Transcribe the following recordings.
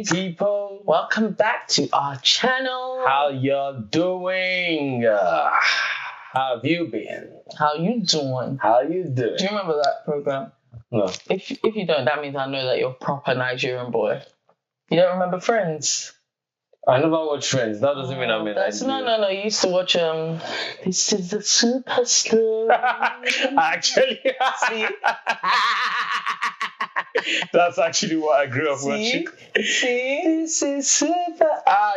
people. Welcome back to our channel. How y'all doing? How have you been? How you doing? How you doing? Do you remember that program? No. If you don't, that means I know that you're a proper Nigerian boy. You don't remember Friends? I never watched Friends. That doesn't mean I'm in Nigeria. No. You used to watch This is the Superstar. Actually, See? that's actually what I grew up watching. See? This is Super.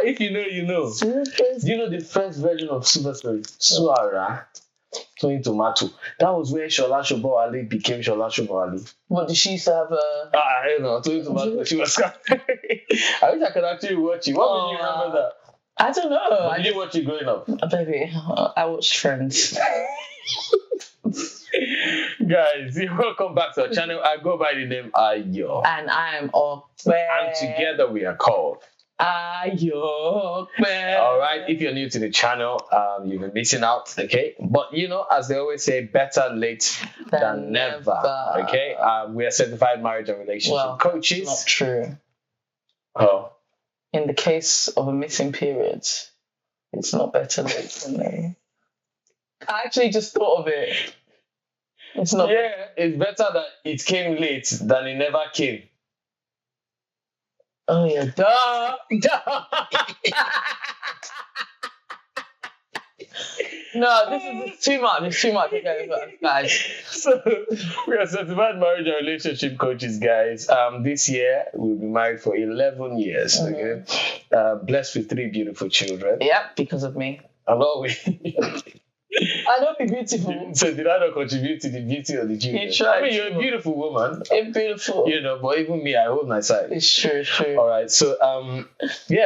If you know, you know. Do you know the first version of Super Story? Suara. Tony Tomato. That was where Shola Shobowale became Shola Shobowale. What, did she used to have a... I don't know. Tony Tomato. She was I wish I could actually watch it. What did you remember that? I don't know. Did you watch it growing up? Baby, I watched Friends. Guys, welcome back to our channel. I go by the name Ayo. And I am Ayope. And together we are called Ayope. Alright, if you're new to the channel, you've been missing out, okay? But you know, as they always say, better late than never. Okay? We are certified marriage and relationship coaches. Not true. Oh. In the case of a missing period, it's not better late than never. I actually just thought of it. It's not. Yeah, it's better that it came late than it never came. Oh yeah, duh. No, this is too much. It's too much. Okay, guys. So we are certified marriage and relationship coaches, guys. This year we'll be married for 11 years. Okay, blessed with 3 beautiful children. Yep, because of me. And always. I don't be beautiful. So did I not contribute to the beauty of the children? You tried. I mean, you're a beautiful woman. You're beautiful. You know, but even me, I hold my side. It's true, true. All right. So,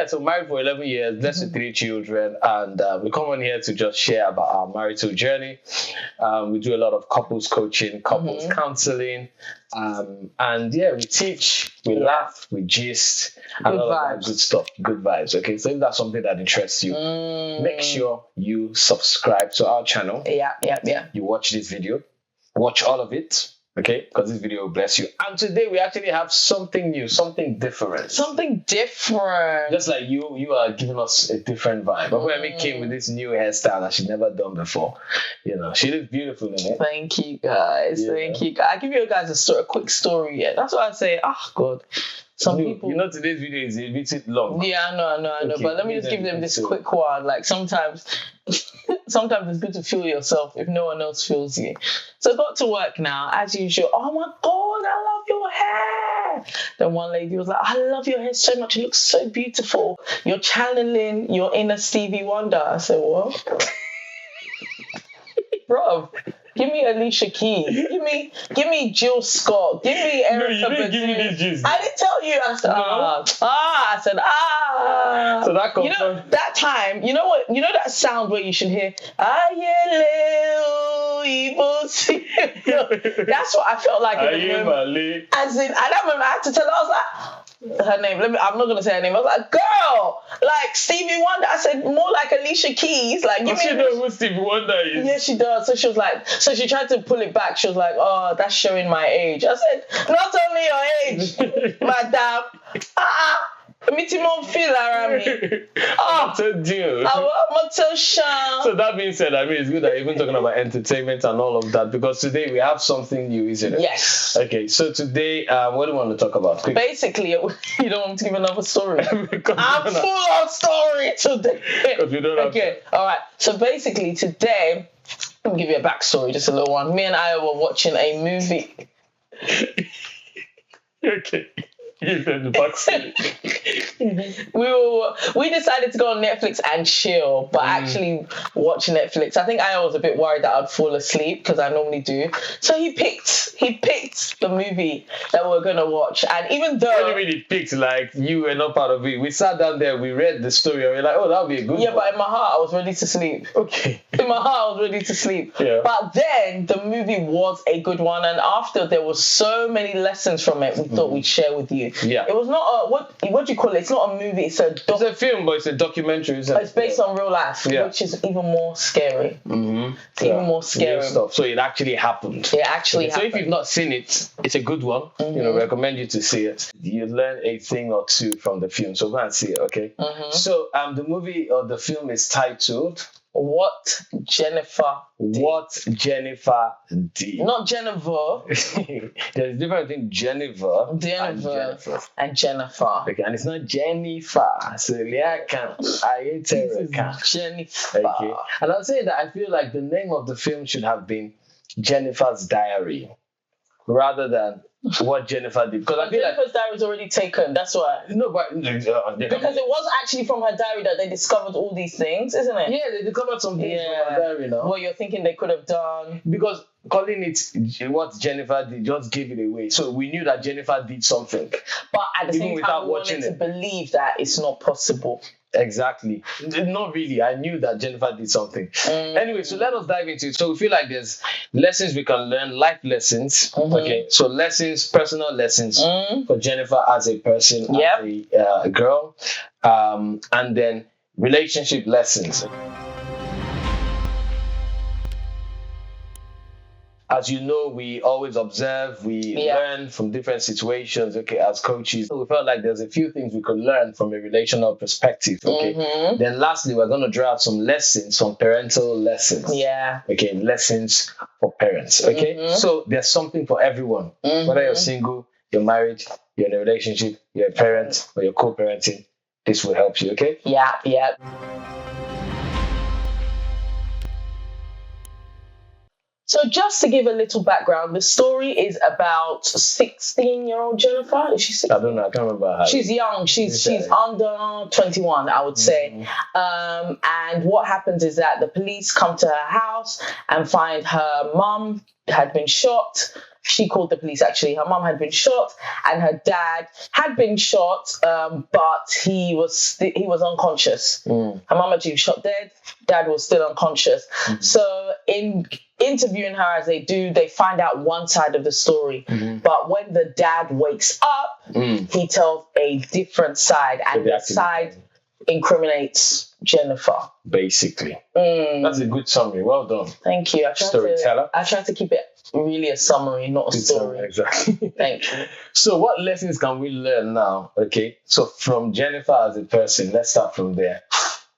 so married for 11 years, blessed with 3 children, and we come on here to just share about our marital journey. We do a lot of couples coaching, couples counseling, and yeah, we teach, we laugh, we gist, and all of that good stuff. Good vibes. Okay. So if that's something that interests you, make sure you subscribe to our channel. Yeah. You watch this video, watch all of it, okay? Because this video will bless you. And today we actually have something new, something different. Something different. Just like you are giving us a different vibe. But when we came with this new hairstyle that she's never done before, you know, she looks beautiful in it. Thank you guys. Yeah. Thank you guys. I'll give you guys a quick story. Yeah, that's why I say, God. Some people, you know, today's video is a bit long. Yeah, I know. Okay, but let me just give them this quick one. Like sometimes it's good to feel yourself if no one else feels you. So I got to work now, as usual. Oh my God, I love your hair. Then one lady was like, I love your hair so much. It looks so beautiful. You're channeling your inner Stevie Wonder. I said, what? Bro. Give me Alicia Keys. Give me Jill Scott. Give me Erica. No, you didn't give me this juice. I didn't tell you. I said, So that comes that time, you know what? You know that sound where you should hear, That's what I felt like in the moment. As in, I don't remember, I had to tell her, I was like, her name, I'm not gonna say her name. I was like, girl, like Stevie Wonder. I said, more like Alicia Keys. Like, does she know who Stevie Wonder is? Yeah, she does. So she was like, so she tried to pull it back. She was like, oh, that's showing my age. I said, not only your age, madam. Me Timon feel around me. So that being said, I mean, it's good that you're even talking about entertainment and all of that, because today we have something new, isn't it? Yes. Okay, so today, what do you want to talk about? Quick. Basically, you don't want to give another story. I'm full of story today. Because we don't have. Okay, all right. So basically, today, let me give you a backstory, just a little one. Me and I were watching a movie. Okay. Give them the backstory. We decided to go on Netflix and chill, but actually watch Netflix. I think I was a bit worried that I'd fall asleep, because I normally do. So he picked the movie that we're gonna watch, and even though what do you mean he picked? Like, you were not part of it. We sat down there, we read the story, and we're like, oh, that'll be a good one. But in my heart I was ready to sleep. Okay. In my heart I was ready to sleep. Yeah. But then the movie was a good one, and after there was so many lessons from it, we thought we'd share with you. movie. Yeah. It was not a, what do you call it? It's not a movie. It's a film, but it's a documentary. It's based on real life, which is even more scary. Mm-hmm. It's even more scary. Stuff. So it actually happened. It actually happened. So if you've not seen it, it's a good one. Mm-hmm. Recommend you to see it. You learn a thing or two from the film. So go and see it, okay? Mm-hmm. So the movie or the film is titled What Jennifer Did. What Jennifer Did. Not Jennifer. There's a difference between Jennifer and Jennifer. Okay, and it's not Jennifer. So Jennifer. Okay. And I'll say that I feel like the name of the film should have been Jennifer's Diary rather than What Jennifer Did. Because I feel Jennifer's diary was already taken. That's why. No, but because it was actually from her diary that they discovered all these things, isn't it? Yeah, they discovered some things from her diary now. What you're thinking they could have done? Because calling it What Jennifer Did just gave it away. So we knew that Jennifer did something. But at the same time, we wanted to believe that it's not possible. Exactly. Not really. I knew that Jennifer did something. Anyway, so let us dive into it. So we feel like there's lessons we can learn, life lessons. Mm-hmm. Okay. So lessons, personal lessons for Jennifer as a person, as a girl. And then relationship lessons. As you know, we always observe, we learn from different situations, okay, as coaches. So we felt like there's a few things we could learn from a relational perspective, okay? Mm-hmm. Then lastly, we're going to draw out some lessons, some parental lessons. Yeah. Okay, lessons for parents, okay? Mm-hmm. So there's something for everyone. Mm-hmm. Whether you're single, you're married, you're in a relationship, you're a parent, or you're co-parenting, this will help you, okay? Yeah. So just to give a little background, the story is about 16-year-old Jennifer. Is she 16? I don't know. I can't remember her. She's young. She's under 21, I would say. And what happens is that the police come to her house and find her mum had been shot. She called the police, actually. Her mum had been shot and her dad had been shot, but he was unconscious. Her mum had been shot dead. Dad was still unconscious. So in interviewing her, as they do, they find out one side of the story. But when the dad wakes up, he tells a different side, and the side incriminates Jennifer. Basically. That's a good summary. Well done. Thank you. Storyteller. I tried to keep it really a summary, not a story. Exactly. Thank you. So what lessons can we learn now? Okay. So from Jennifer as a person, let's start from there.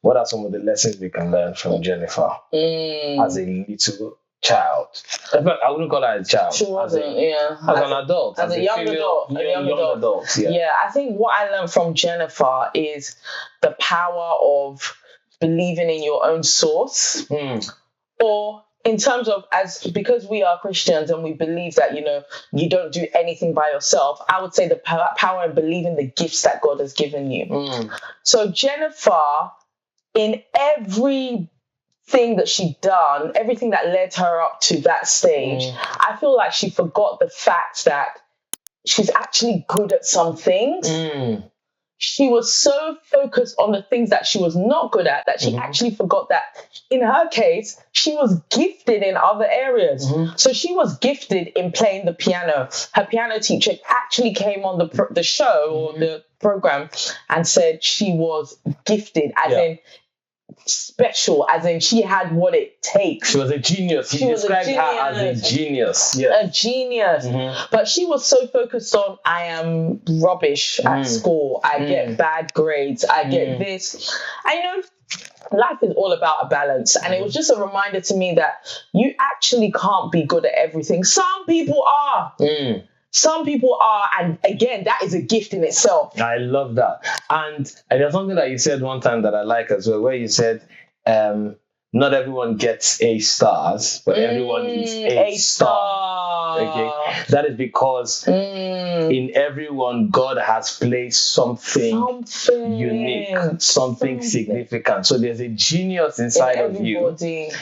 What are some of the lessons we can learn from Jennifer as a little child? In fact, I wouldn't call her a child. She wasn't, as an adult. As a young adult. Young adult. Yeah, I think what I learned from Jennifer is the power of believing in your own source. Or in terms of, because we are Christians and we believe that, you don't do anything by yourself, I would say the power in believing the gifts that God has given you. So Jennifer, in everything that she'd done, everything that led her up to that stage, I feel like she forgot the fact that she's actually good at some things. She was so focused on the things that she was not good at that she actually forgot that, in her case, she was gifted in other areas. So she was gifted in playing the piano. Her piano teacher actually came on the show or the program and said she was gifted, as in special, as in she had what it takes. She was a genius. He described her as a genius. Yes. A genius. But she was so focused on, I am rubbish at school. I get bad grades. I get this. And life is all about a balance. And it was just a reminder to me that you actually can't be good at everything. Some people are. Some people are, and again, that is a gift in itself. I love that. And there's something that you said one time that I like as well, where you said, not everyone gets A stars, but everyone is a star. Okay, that is because in everyone, God has placed something unique, something significant. So there's a genius inside of you.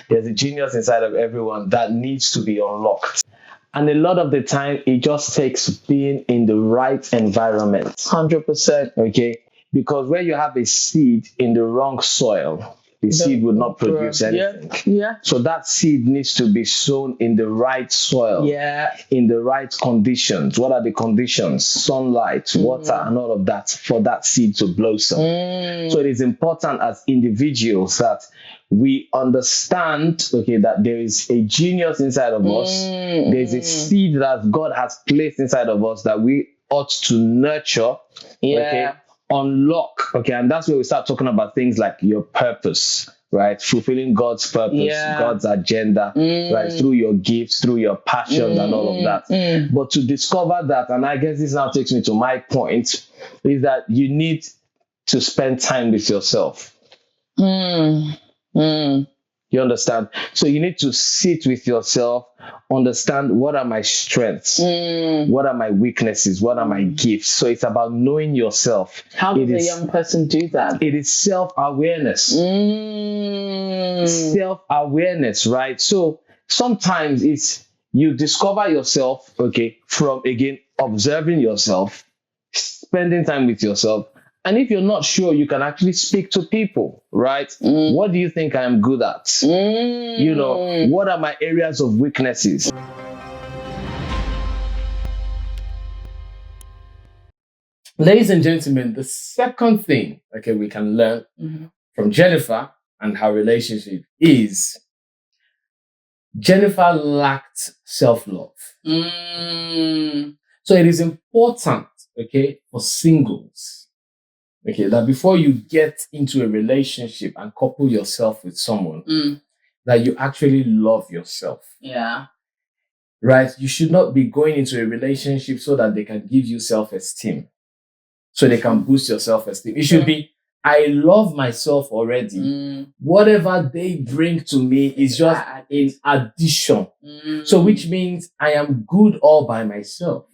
There's a genius inside of everyone that needs to be unlocked. And a lot of the time, it just takes being in the right environment. 100%. Okay? Because where you have a seed in the wrong soil, the seed would not produce anything. Yeah. So that seed needs to be sown in the right soil, in the right conditions. What are the conditions? Sunlight, water, and all of that for that seed to blossom. So it is important as individuals that we understand, okay, that there is a genius inside of us. There is a seed that God has placed inside of us that we ought to nurture, okay, unlock, okay, and that's where we start talking about things like your purpose, right? Fulfilling God's purpose, God's agenda, right? Through your gifts, through your passions and all of that. But to discover that, and I guess this now takes me to my point, is that you need to spend time with yourself. You understand? So you need to sit with yourself, understand what are my strengths, what are my weaknesses, what are my gifts. So it's about knowing yourself. How does a young person do that? It is self-awareness. Self-awareness, right? So sometimes it's you discover yourself, okay, from, again, observing yourself, spending time with yourself. And if you're not sure, you can actually speak to people, right? What do you think I am good at? You know, what are my areas of weaknesses? Ladies and gentlemen, the second thing, okay, we can learn from Jennifer and her relationship is Jennifer lacked self-love. So it is important, okay, for singles, okay, that before you get into a relationship and couple yourself with someone, that you actually love yourself. Yeah. Right? You should not be going into a relationship so that they can give you self-esteem, so they can boost your self-esteem. It should be, I love myself already. Whatever they bring to me is just in addition. So which means I am good all by myself.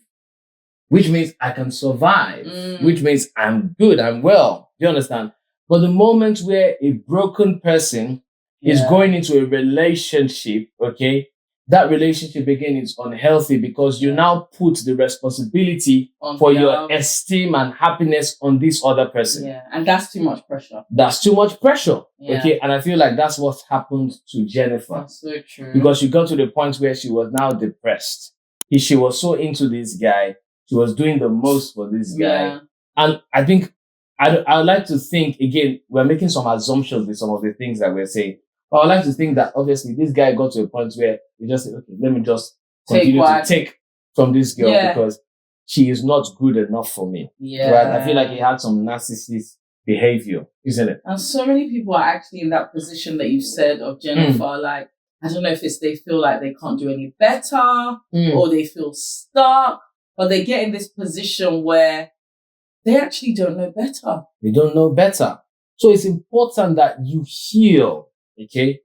Which means I can survive, which means I'm good, I'm well. You understand? But the moment where a broken person is going into a relationship, okay, that relationship again is unhealthy because you now put the responsibility for your esteem and happiness on this other person. Yeah, and that's too much pressure. That's too much pressure, okay? And I feel like that's what happened to Jennifer. That's so true. Because she got to the point where she was now depressed. She was so into this guy. She was doing the most for this guy. Yeah. And I think, I'd like to think, again, we're making some assumptions with some of the things that we're saying. But I'd like to think that, obviously, this guy got to a point where he just said, okay, let me just continue to take from this girl because she is not good enough for me. Yeah. Right? I feel like he had some narcissist behavior, isn't it? And so many people are actually in that position that you said of Jennifer, like, I don't know if it's they feel like they can't do any better or they feel stuck. But they get in this position where they actually don't know better. They don't know better. So it's important that you heal, okay?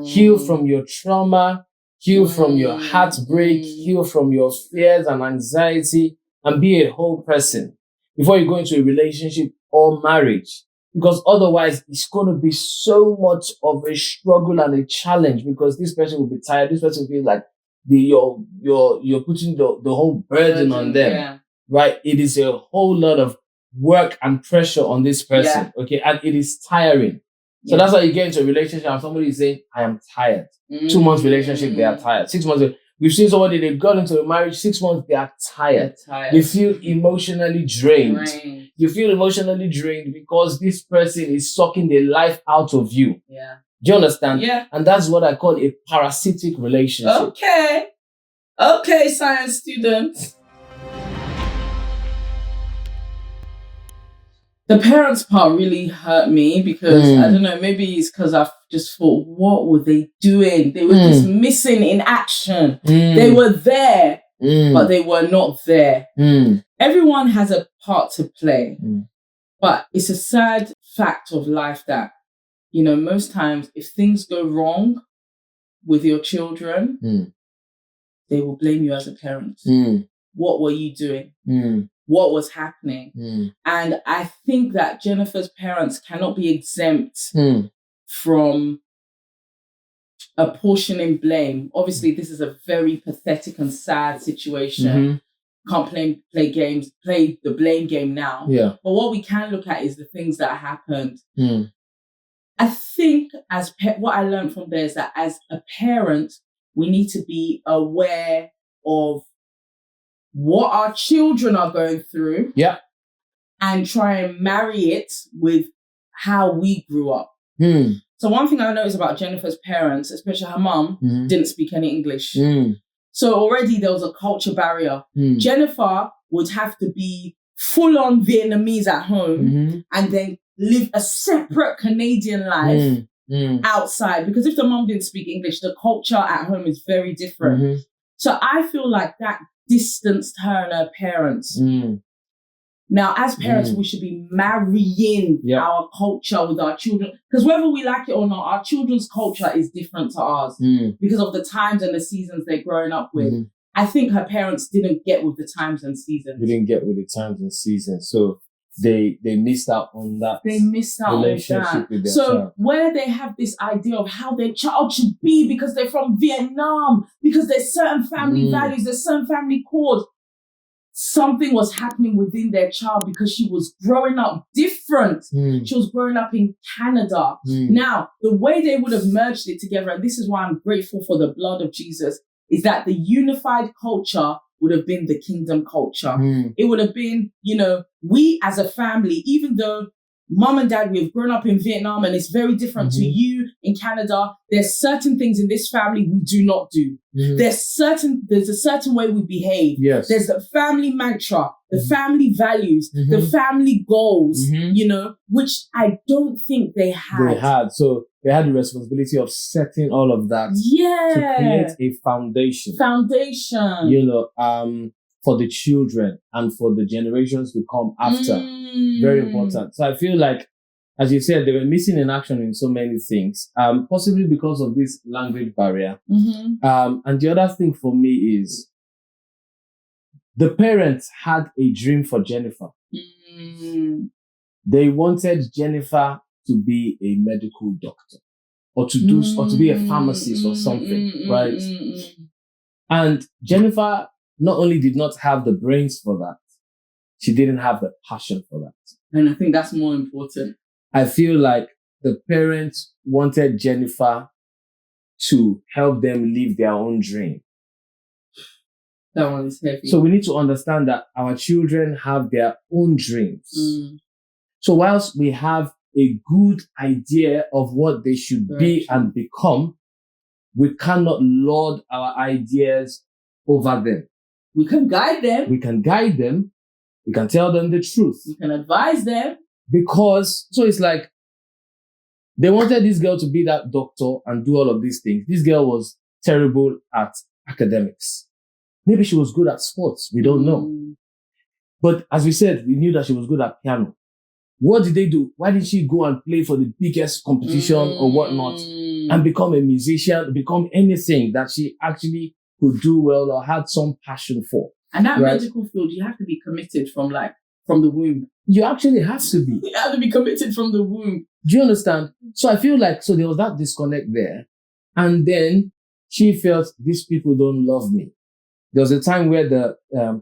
Heal from your trauma, heal from your heartbreak, heal from your fears and anxiety, and be a whole person before you go into a relationship or marriage. Because otherwise, it's going to be so much of a struggle and a challenge because this person will be tired. This person will feel like you're putting the whole burden on them, right? It is a whole lot of work and pressure on this person, okay? And it is tiring. So that's why you get into a relationship and somebody is saying, I am tired. 2 months relationship, they are tired. 6 months, we've seen somebody, they got into a marriage, 6 months, they are tired. They feel emotionally drained. You feel emotionally drained because this person is sucking the life out of you. Yeah. Do you understand? Yeah. And that's what I call a parasitic relationship. Okay, science students. The parents part really hurt me because, I don't know, maybe it's because I've just thought, what were they doing? They were just missing in action. They were there, but they were not there. Everyone has a part to play, but it's a sad fact of life that, you know, most times if things go wrong with your children, they will blame you as a parent. What were you doing? What was happening? And I think that Jennifer's parents cannot be exempt from apportioning blame. Obviously, this is a very pathetic and sad situation. Can't play the blame game now. But what we can look at is the things that happened. I think what I learned from there is that as a parent, we need to be aware of what our children are going through. Yeah. And try and marry it with how we grew up. So one thing I noticed about Jennifer's parents, especially her mum, didn't speak any English. So already there was a culture barrier. Jennifer would have to be full-on Vietnamese at home and then live a separate Canadian life outside. Because if the mum didn't speak English, the culture at home is very different. So I feel like that distanced her and her parents. Now, as parents, we should be marrying our culture with our children. Because whether we like it or not, our children's culture is different to ours because of the times and the seasons they're growing up with. I think her parents didn't get with the times and seasons. They didn't get with the times and seasons. So they missed out on that. They missed out on that. With their so child. Where they have this idea of how their child should be because they're from Vietnam, because there's certain family values, there's certain family codes. Something was happening within their child because she was growing up different. She was growing up in Canada. Now, the way they would have merged it together, and this is why I'm grateful for the blood of Jesus, is that the unified culture would have been the kingdom culture. It would have been, we as a family, even though mom and dad, we've grown up in Vietnam and it's very different to you in Canada. There's certain things in this family we do not do. There's a certain way we behave. Yes. There's the family mantra, the family values, the family goals, which I don't think they had. So they had the responsibility of setting all of that to create a foundation. For the children and for the generations to come after. Very important. So I feel like, as you said, they were missing in action in so many things, possibly because of this language barrier. And the other thing for me is the parents had a dream for Jennifer. They wanted Jennifer to be a medical doctor or to be a pharmacist or something, right? And Jennifer not only did not have the brains for that, she didn't have the passion for that. And I think that's more important. I feel like the parents wanted Jennifer to help them live their own dream. That one is heavy. So we need to understand that our children have their own dreams. So whilst we have a good idea of what they should be and become, we cannot lord our ideas over them. We can guide them. We can guide them. We can tell them the truth. We can advise them. So it's like, they wanted this girl to be that doctor and do all of these things. This girl was terrible at academics. Maybe she was good at sports. We don't know. But as we said, we knew that she was good at piano. What did they do? Why didn't she go and play for the biggest competition or whatnot and become a musician, become anything that she actually could do well or had some passion for? And that medical field, you have to be committed from the womb. You actually have to be. You have to be committed from the womb. Do you understand? So I feel like, there was that disconnect there. And then she felt, these people don't love me. There was a time where the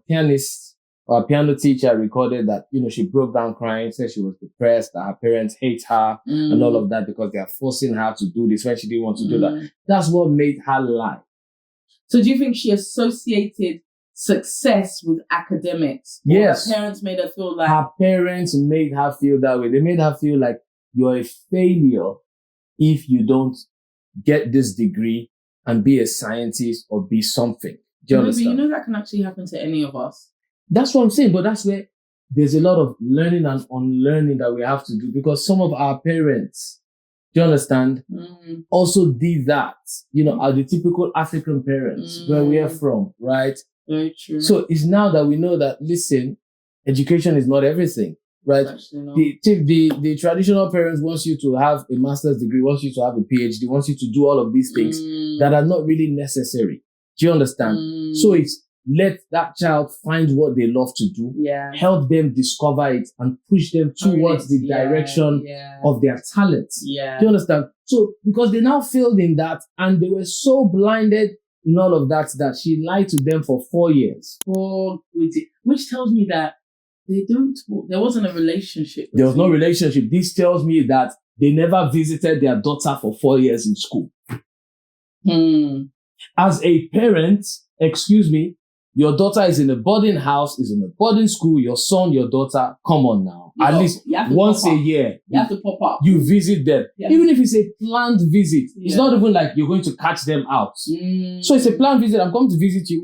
pianist or piano teacher recorded that, she broke down crying, said she was depressed, that her parents hate her and all of that because they are forcing her to do this when she didn't want to do that. That's what made her lie. So do you think she associated success with academics? Yes. Her parents made her feel like... Her parents made her feel that way. They made her feel like you're a failure if you don't get this degree and be a scientist or be something. Do you understand? But that can actually happen to any of us. That's what I'm saying. But that's where there's a lot of learning and unlearning that we have to do, because some of our parents, do you understand, also did that, are the typical African parents where we are from, right? Very true. So it's now that we know that, listen, education is not everything, right? The traditional parents wants you to have a master's degree, wants you to have a PhD, wants you to do all of these things that are not really necessary. Do you understand? So it's let that child find what they love to do, help them discover it and push them towards the direction of their talents. Do you understand? So because they now failed in that and they were so blinded in all of that she lied to them for 4 years. Which tells me that there wasn't a relationship. There was no relationship. This tells me that they never visited their daughter for 4 years in school. As a parent, excuse me, your daughter is in a boarding house, is in a boarding school, your son, your daughter, come on now. At least once a year, you have to pop up. You visit them. Yeah. Even if it's a planned visit, it's not even like you're going to catch them out. So it's a planned visit. I'm coming to visit you.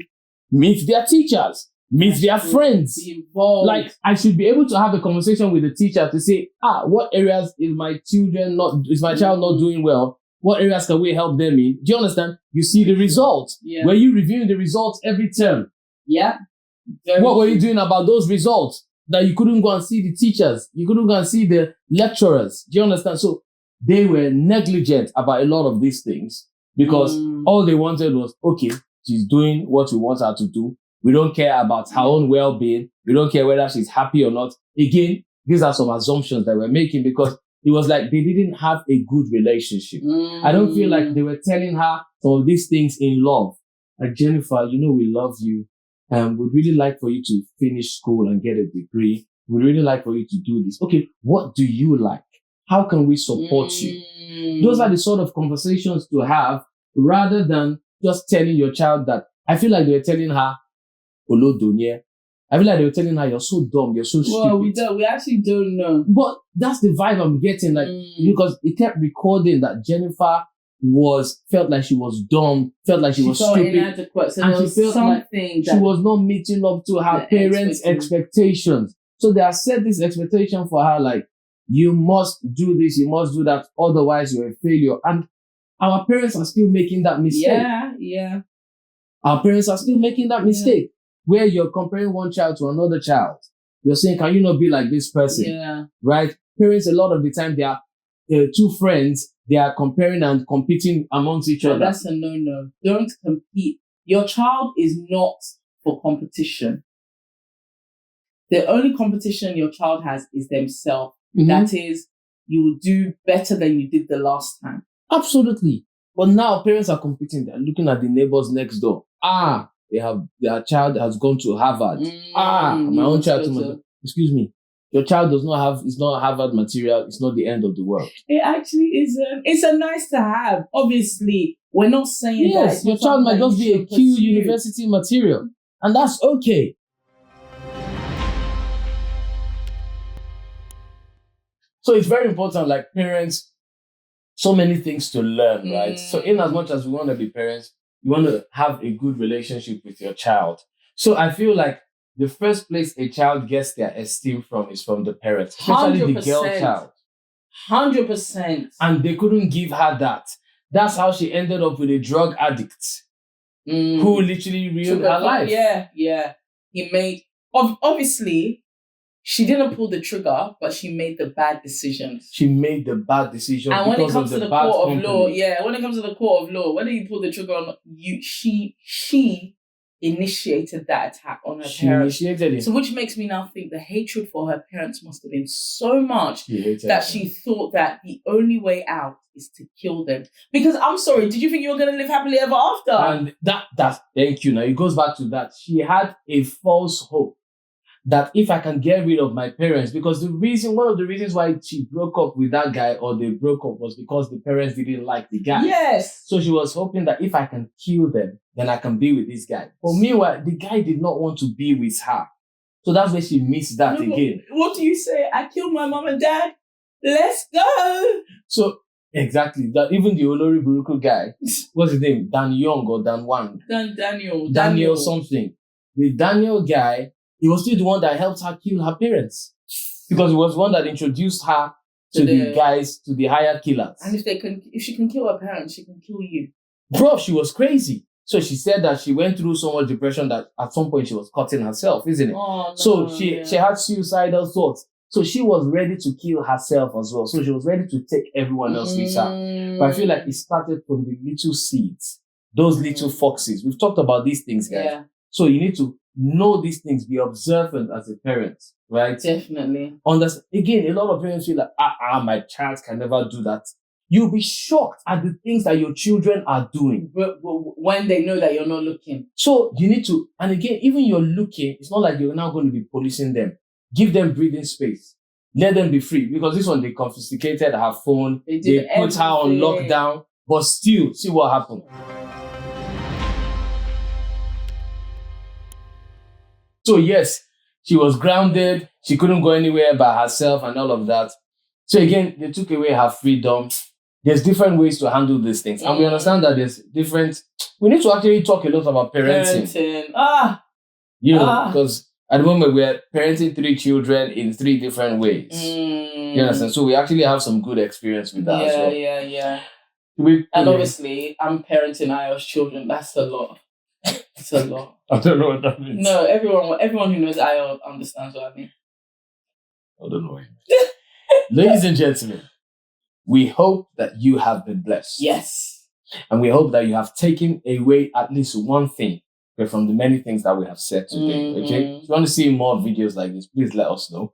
Meet their teachers. Meet their friends. Be involved. Like, I should be able to have a conversation with the teacher to say, what areas is my child not doing well? What areas can we help them in? Do you understand? You see the results. Yeah. Were you reviewing the results every term? Yeah. What were you doing about those results that you couldn't go and see the teachers? You couldn't go and see the lecturers. Do you understand? So they were negligent about a lot of these things because all they wanted was, okay, she's doing what we want her to do. We don't care about her own well-being. We don't care whether she's happy or not. Again, these are some assumptions that we're making because it was like they didn't have a good relationship. I don't feel like they were telling her some of these things in love. Like, Jennifer, we love you. We'd really like for you to finish school and get a degree. We'd really like for you to do this. Okay, what do you like? How can we support you? Those are the sort of conversations to have rather than just telling your child that. I feel like they were telling her, Olodonye. I feel like they were telling her, you're so dumb, you're so stupid. Well, we actually don't know. But that's the vibe I'm getting, because it kept recording that Jennifer felt like she was dumb, felt like she was stupid. Inadequate. So and she felt something like she was not meeting up to her parents' expectations. So they have set this expectation for her, like, you must do this, you must do that, otherwise you're a failure. And our parents are still making that mistake. Yeah. Our parents are still making that mistake. Where you're comparing one child to another child. You're saying, can you not be like this person? Yeah. Right? Parents, a lot of the time, they are two friends. They are comparing and competing amongst each other. That's a no-no. Don't compete. Your child is not for competition. The only competition your child has is themselves. That is, you will do better than you did the last time. Absolutely. But now parents are competing. They're looking at the neighbors next door. Their child has gone to Harvard. My own child. Excuse me. Your child is not Harvard material. It's not the end of the world. It actually isn't. It's a nice to have. Obviously, we're not saying that. Yes, your child might just be a Q university material. And that's okay. So it's very important, like parents, so many things to learn, right? So in as much as we want to be parents, you want to have a good relationship with your child. So I feel like the first place a child gets their esteem from is from the parents, especially 100%. The girl child. 100%. And they couldn't give her that. That's how she ended up with a drug addict who literally ruined her life. Yeah. He made, obviously, she didn't pull the trigger, but she made the bad decisions. She made the bad decision. And when it comes to the court of law, when it comes to the court of law, whether you pull the trigger or not, she initiated that attack on her parents. She initiated it. So which makes me now think the hatred for her parents must have been so much that she thought that the only way out is to kill them. Because I'm sorry, did you think you were going to live happily ever after? And that's thank you. Now it goes back to that. She had a false hope that if I can get rid of my parents, because one of the reasons why she broke up with that guy or they broke up was because the parents didn't like the guy. Yes. So she was hoping that if I can kill them, then I can be with this guy. But meanwhile, the guy did not want to be with her. So that's where she missed that again. What do you say? I killed my mom and dad. Let's go. So exactly. That even the Olori Buruku guy, what's his name? Dan Young or Dan Wang? Daniel something. The Daniel guy, he was still the one that helped her kill her parents. Because he was the one that introduced her to the guys, to the hired killers. And if she can kill her parents, she can kill you. Bro, she was crazy. So she said that she went through so much depression that at some point she was cutting herself, isn't it? Oh, no, so she had suicidal thoughts. So she was ready to kill herself as well. So she was ready to take everyone else with her. But I feel like it started from the little seeds, those little foxes. We've talked about these things, guys. Yeah. So you need to know these things, be observant as a parent, right? Definitely. Again, a lot of parents feel like, my child can never do that. You'll be shocked at the things that your children are doing. But when they know that you're not looking. So you need to, and again, even you're looking, it's not like you're now going to be policing them. Give them breathing space. let them be free. Because this one, they confiscated her phone, they put her on lockdown, but still, see what happened. So yes, she was grounded, she couldn't go anywhere by herself and all of that. So again, they took away her freedom. There's different ways to handle these things. And we understand that there's different... We need to actually talk a lot about parenting. Because at the moment we're parenting 3 children in 3 different ways. You understand? So we actually have some good experience with that as well. Yeah. And obviously, I'm parenting Ayo's children. That's a lot. It's a lot. I don't know what that means. No, everyone who knows Ayo understands what I mean. I don't know what you mean. Ladies and gentlemen, we hope that you have been blessed. Yes. And we hope that you have taken away at least one thing from the many things that we have said today. Okay? If you want to see more videos like this, please let us know.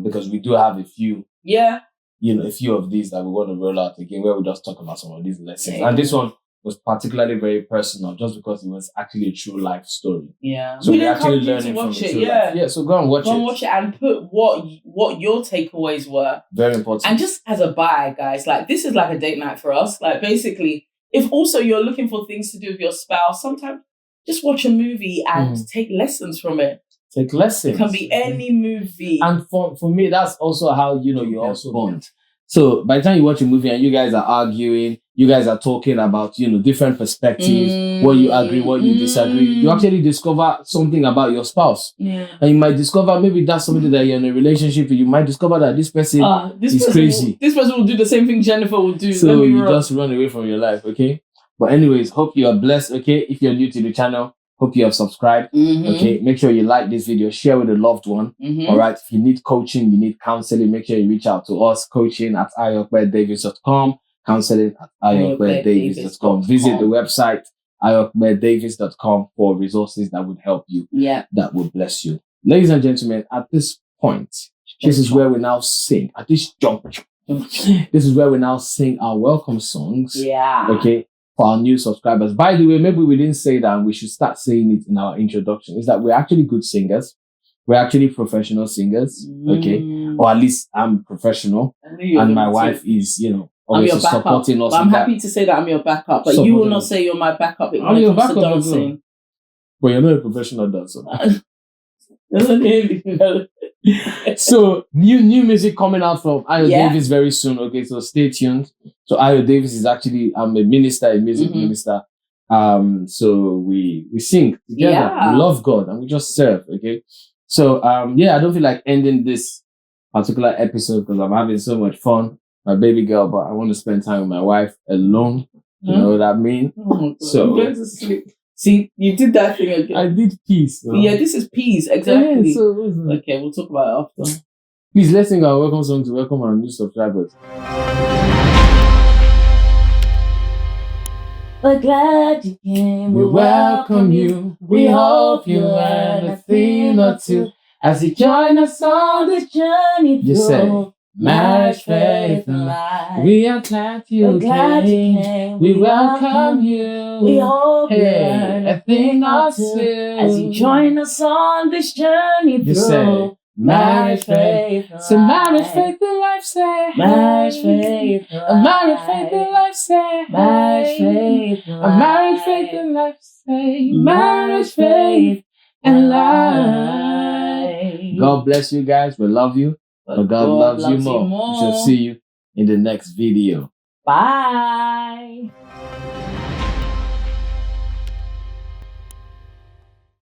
Because we do have a few. Yeah. A few of these that we want to roll out again, where we just talk about some of these lessons. And this one was particularly very personal, just because it was actually a true life story. Yeah. So we're actually learning from it. Yeah, so go and watch it. Go and watch it and put what your takeaways were. Very important. And just as a bye, guys, like this is like a date night for us. Like basically, if also you're looking for things to do with your spouse, sometimes just watch a movie and take lessons from it. Take lessons. It can be any movie. And for me, that's also how, you also bond. So by the time you watch a movie and you guys are arguing, you guys are talking about, different perspectives, what you agree, what you disagree, you actually discover something about your spouse. Yeah. And you might discover maybe that's something that you're in a relationship with. You might discover that this person is crazy. This person will do the same thing Jennifer will do. So you just run away from your life, okay? But anyways, hope you are blessed, okay? If you're new to the channel, hope you have subscribed. Okay, make sure you like this video, share with a loved one. All right, if you need coaching, you need counseling, make sure you reach out to us. coaching@ayopedavis.com, counseling@ayopedavis.com. Visit the website ayopedavis.com for resources that would help you. Yeah, that would bless you. Ladies and gentlemen, at this point, this is where we now sing. At this juncture, this is where we now sing our welcome songs. Yeah. Okay. For our new subscribers. By the way, maybe we didn't say that, and we should start saying it in our introduction, is that we're actually good singers. We're actually professional singers, okay? Or at least I'm professional. And my wife is, obviously supporting us. But I'm happy to say that I'm your backup, but you will not say you're my backup when it comes to dancing. But you're not a professional dancer. So new music coming out from Ayo Davis very soon. Okay, so stay tuned. So Ayo Davis is actually a minister, a music minister. So we sing together. Yeah. We love God and we just serve. Okay. So I don't feel like ending this particular episode because I'm having so much fun, my baby girl, but I want to spend time with my wife alone. You know what I mean? So I'm going to sleep. See, you did that thing again. I did peace. Yeah, this is peace, exactly. Yeah, okay, we'll talk about it after. Please, let's sing our welcome song to welcome our new subscribers. We're glad you came. We welcome you. We hope you learn a thing or two as you join us on this journey through marriage, faith, and life. We are glad you came. We welcome you. We hope you learn a thing or two as you join us on this journey through marriage, faith, and life. So marriage, faith, and life say. Marriage, faith, and life. Marriage, faith, and life say. Marriage, faith, and life. Marriage, faith, and life say. Marriage, faith, and life. God bless you guys. We love you. But God loves you more. We shall see you in the next video. Bye.